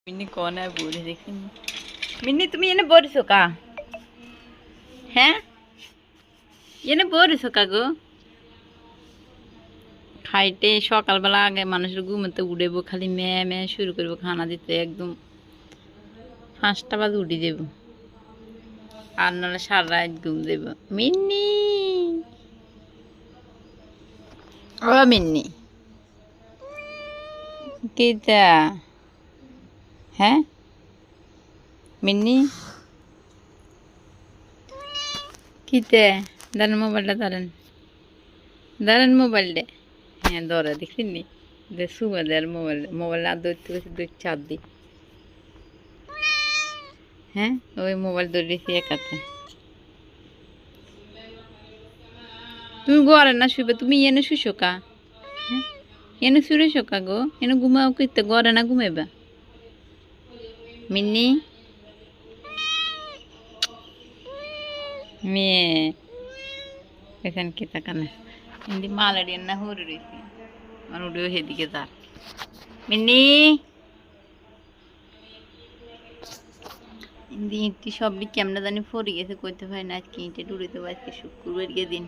मिन्नी कौन है बोल देखी मिन्नी तुम ये बोल का हैं ये बोल का गो खाइते सकाल बेला आगे मानुषेर घुमोते उड़ेबो खाली मैं मैं शुरू करबो खाना दिते एकदम 5टा बाजे उठी देबो আর নাহলে সারা রাত ঘুম দেবো মিন্নি ও মিন্নি কিটা হ্যাঁ মিন্নি কিতে দাঁড়ান মোবাইলটা দাঁড়ান মোবাইলটা হ্যাঁ ধরে দেখছিনি দে সুমা দেয় মোবাইল না ধরতে গেছে 2-4 দিন হ্যাঁ ওই মোবাইল ধরেছি একাতে তুমি ঘরে না শুবে তুমি এনে শুইছো কা হ্যাঁ এনে শুয়েছো কা গো এনে ঘুমাও কিতে ঘরে না ঘুমাইবা মিন্নি মেয়ে এখান কি তাকানে ইন্দি মালাড়ি না হরে রইছি আর উড়েও হেদিকে যা মিন্নি ইন্দি ইটি সবলি কেমনে জানি ফরি গেছে কইতে হয় না আজকে ইটে ডুড়িতে আজকে শুক্রবার দিন